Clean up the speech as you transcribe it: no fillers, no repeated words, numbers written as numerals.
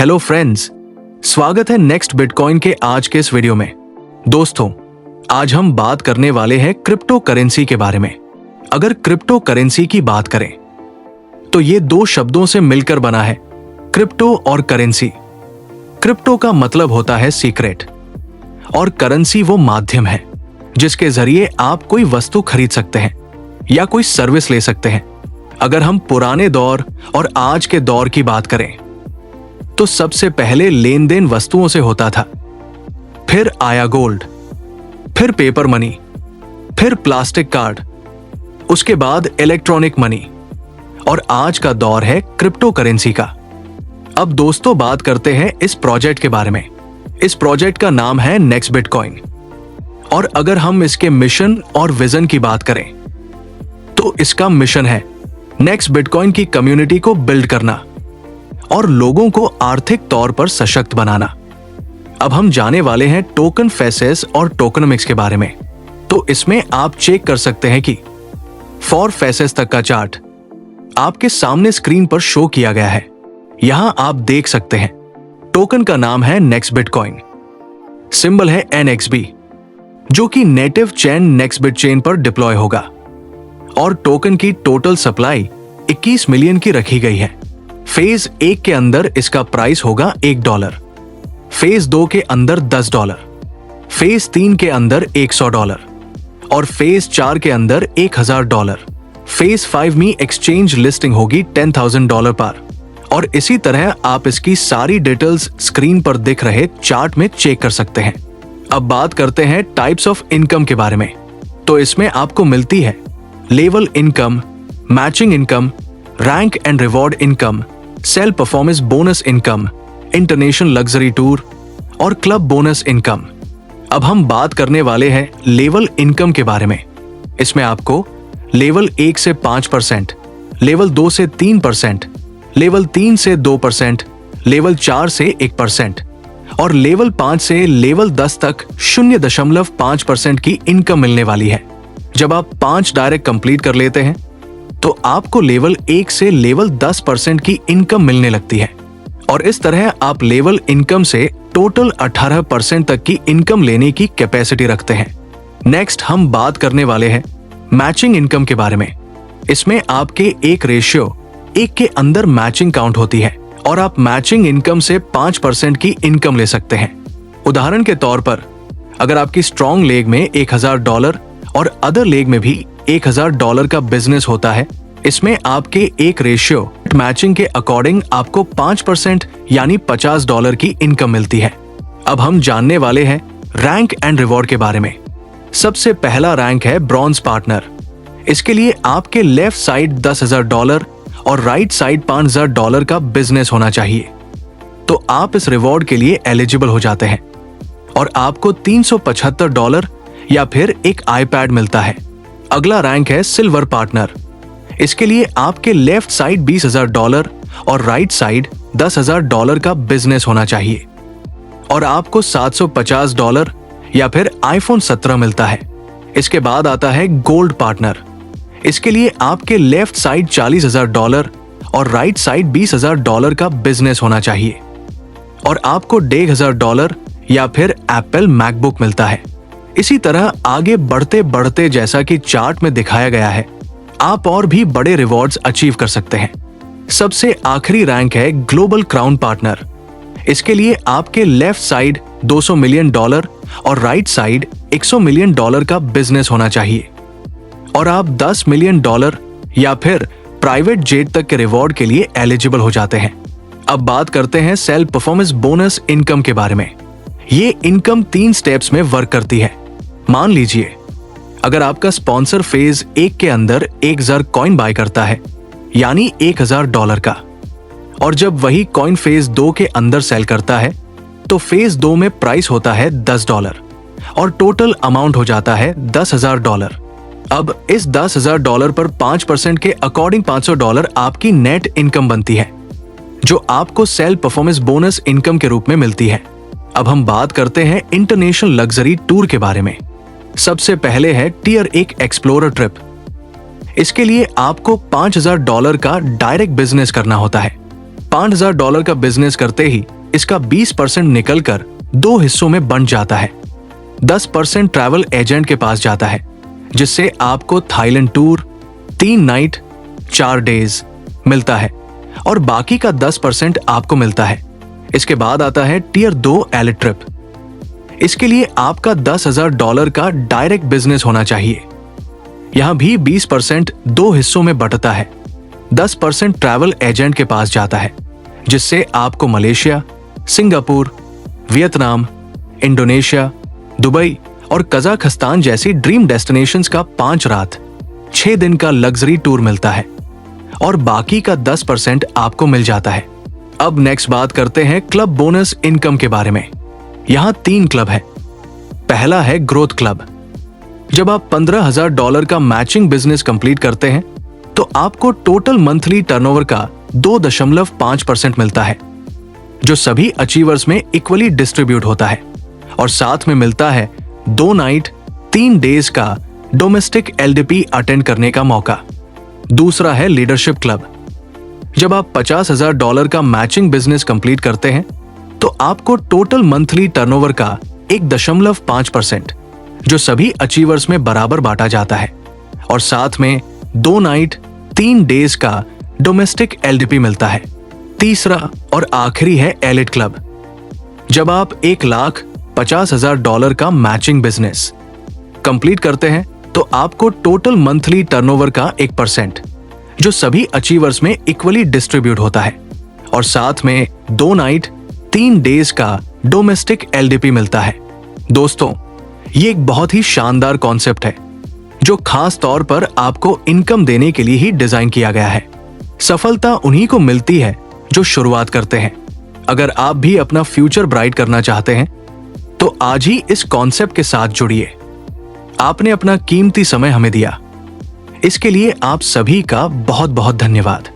Hello friends, स्वागत है next bitcoin के आज के इस वीडियो में। दोस्तों, आज हम बात करने वाले हैं क्रिप्टो करेंसी के बारे में। अगर क्रिप्टो करेंसी की बात करें तो ये दो शब्दों से मिलकर बना है, क्रिप्टो और करेंसी। क्रिप्टो का मतलब होता है सीक्रेट और करेंसी वो माध्यम है जिसके जरिए आप कोई वस्तु खरीद सकते हैं या कोई सर्विस ले सकते हैं। अगर हम पुराने दौर और आज के दौर की बात करें तो सबसे पहले लेन देन वस्तुओं से होता था, फिर आया गोल्ड, फिर पेपर मनी, फिर प्लास्टिक कार्ड, उसके बाद इलेक्ट्रॉनिक मनी और आज का दौर है क्रिप्टो करेंसी का। अब दोस्तों बात करते हैं इस प्रोजेक्ट के बारे में। इस प्रोजेक्ट का नाम है नेक्स्ट बिटकॉइन और अगर हम इसके मिशन और विजन की बात करें तो इसका मिशन है नेक्स्ट बिटकॉइन की कम्युनिटी को बिल्ड करना और लोगों को आर्थिक तौर पर सशक्त बनाना। अब हम जाने वाले हैं टोकन फेसेस और टोकनोमिक्स के बारे में। तो इसमें आप चेक कर सकते हैं कि 4 फेसेस तक का चार्ट आपके सामने स्क्रीन पर शो किया गया है। यहां आप देख सकते हैं टोकन का नाम है नेक्स्ट बिटकॉइन, सिंबल है NXB जो कि नेटिव चेन नेक्स्टबिट चेन पर डिप्लॉय होगा और टोकन की टोटल सप्लाई 21 मिलियन की रखी गई है। फेज 1 के अंदर इसका प्राइस होगा $1, फेज 2 के अंदर $10, फेज 3 के अंदर $100 और फेज 4 के अंदर $1000। फेज 5 में एक्सचेंज लिस्टिंग होगी $10,000 पर और इसी तरह आप इसकी सारी डिटेल्स स्क्रीन पर दिख रहे चार्ट में चेक कर सकते हैं। अब बात करते हैं टाइप्स ऑफ इनकम के बारे में। तो इसमें आपको मिलती है level income, matching income, rank and reward income, sale performance bonus income, international luxury tour और क्लब बोनस इनकम। अब हम बात करने वाले हैं लेवल इनकम के बारे में। इसमें आपको लेवल 1 से 5%, लेवल 2 से 3%, लेवल 3 से 2%, लेवल 4 से 1% और लेवल 5 से लेवल 10 तक 0.5% की इनकम मिलने वाली है। जब आप 5 डायरेक्ट कंप्लीट कर लेते हैं तो आपको लेवल 1 से लेवल 10% की इनकम मिलने लगती है और इस तरह आप लेवल इनकम से टोटल 18% तक की इनकम लेने की कैपेसिटी रखते हैं। नेक्स्ट हम बात करने वाले हैं मैचिंग इनकम के बारे में। इसमें आपके एक रेशियो 1 के अंदर मैचिंग काउंट होती है और आप मैचिंग इनकम से 5% की इनकम ले सकते हैं। उदाहरण के तौर पर अगर आपकी स्ट्रॉन्ग लेग में $1000 और अदर लेग में भी $1000 का बिजनेस होता है, इसमें आपके एक रेशियो मैचिंग के अकॉर्डिंग आपको 5% यानी $50 की इनकम मिलती है। अब हम जानने वाले हैं रैंक एंड रिवॉर्ड के बारे में। सबसे पहला रैंक है ब्रॉन्ज पार्टनर। इसके लिए आपके लेफ्ट साइड $10,000 और राइट साइड $5,000 का बिजनेस होना चाहिए तो आप इस रिवॉर्ड के लिए एलिजिबल हो जाते हैं और आपको $375 या फिर एक आईपैड मिलता है। अगला रैंक है सिल्वर पार्टनर। इसके लिए आपके लेफ्ट साइड $20,000 और राइट साइड $10,000 का बिजनेस होना चाहिए और आपको $750 या फिर iPhone 17 मिलता है। इसके बाद आता है गोल्ड पार्टनर। इसके लिए आपके लेफ्ट साइड $40,000 और राइट साइड $20,000 का बिजनेस होना चाहिए और आपको $1,500 या फिर एप्पल मैकबुक मिलता है। इसी तरह आगे बढ़ते बढ़ते जैसा कि चार्ट में दिखाया गया है, आप और भी बड़े रिवॉर्ड्स अचीव कर सकते हैं। सबसे आखिरी रैंक है ग्लोबल क्राउन पार्टनर। इसके लिए आपके लेफ्ट साइड $200 मिलियन और राइट साइड $100 मिलियन का बिजनेस होना चाहिए और आप $10 मिलियन या फिर प्राइवेट जेट तक के रिवॉर्ड के लिए एलिजिबल हो जाते हैं। अब बात करते हैं सेल परफॉर्मेंस बोनस इनकम के बारे में। ये इनकम 3 स्टेप्स में वर्क करती है। मान लीजिए अगर आपका स्पॉन्सर फेज 1 के अंदर 1000 कॉइन बाय करता है यानी $1000 का और जब वही कॉइन फेज 2 के अंदर सेल करता है तो फेज 2 में प्राइस होता है $10 और टोटल अमाउंट हो जाता है $10,000। अब इस $10,000 पर 5% के अकॉर्डिंग $500 आपकी नेट इनकम बनती है जो आपको सेल परफॉर्मेंस बोनस इनकम के रूप में मिलती है। अब हम बात करते हैं इंटरनेशनल लग्जरी टूर के बारे में। सबसे पहले है टियर 1 एक्सप्लोरर ट्रिप। इसके लिए आपको $5,000 का डायरेक्ट बिजनेस करना होता है $5,000 का बिजनेस करते ही इसका 20% निकलकर 2 हिस्सों में बंट जाता है। 10% ट्रैवल एजेंट के पास जाता है, जिससे आपको थाईलैंड टूर 3 नाइट 4 डेज मिलता है और बाकी का 10% आपको मिलता है। इसके बाद आता है टियर 2 एलिट ट्रिप। इसके लिए आपका $10,000 का डायरेक्ट बिजनेस होना चाहिए। यहां भी 20% 2 हिस्सों में बंटता है। 10% ट्रैवल एजेंट के पास जाता है, जिससे आपको Malaysia, Singapore, Vietnam, Indonesia, Dubai और कजाकिस्तान जैसी ड्रीम डेस्टिनेशंस का 5 रात 6 दिन का लग्जरी टूर मिलता है और बाकी का 10% आपको मिल जाता है। अब नेक्स्ट बात करते हैं क्लब बोनस इनकम के बारे में। यहां 3 क्लब है। पहला है ग्रोथ क्लब। जब आप $15,000 का मैचिंग बिजनेस कंप्लीट करते हैं तो आपको टोटल मंथली टर्नओवर का 2.5% मिलता है, जो सभी अचीवर्स में इक्वली डिस्ट्रीब्यूट होता है और साथ में मिलता है 2 नाइट 3 डेज का डोमेस्टिक LDP अटेंड करने का मौका। दूसरा है लीडरशिप क्लब। जब आप $50,000 का मैचिंग बिजनेस कंप्लीट करते हैं तो आपको टोटल मंथली टर्नओवर का 1.5%, जो सभी अचीवर्स में बराबर बांटा जाता है और साथ में 2 नाइट 3 डेज का डोमेस्टिक LDP मिलता है। तीसरा और आखिरी है एलिट क्लब। जब आप $1,50,000 का मैचिंग बिजनेस कंप्लीट करते हैं तो आपको टोटल मंथली टर्नओवर का 1%, जो सभी अचीवर्स में इक्वली डिस्ट्रीब्यूट होता है और साथ में 2 नाइट 3 डेज का डोमेस्टिक LDP मिलता है। दोस्तों, ये एक बहुत ही शानदार कॉन्सेप्ट है जो खास तौर पर आपको इनकम देने के लिए ही डिजाइन किया गया है। सफलता उन्हीं को मिलती है जो शुरुआत करते हैं। अगर आप भी अपना फ्यूचर ब्राइट करना चाहते हैं तो आज ही इस कॉन्सेप्ट के साथ जुड़िए। आपने अपना कीमती समय हमें दिया, इसके लिए आप सभी का बहुत बहुत धन्यवाद।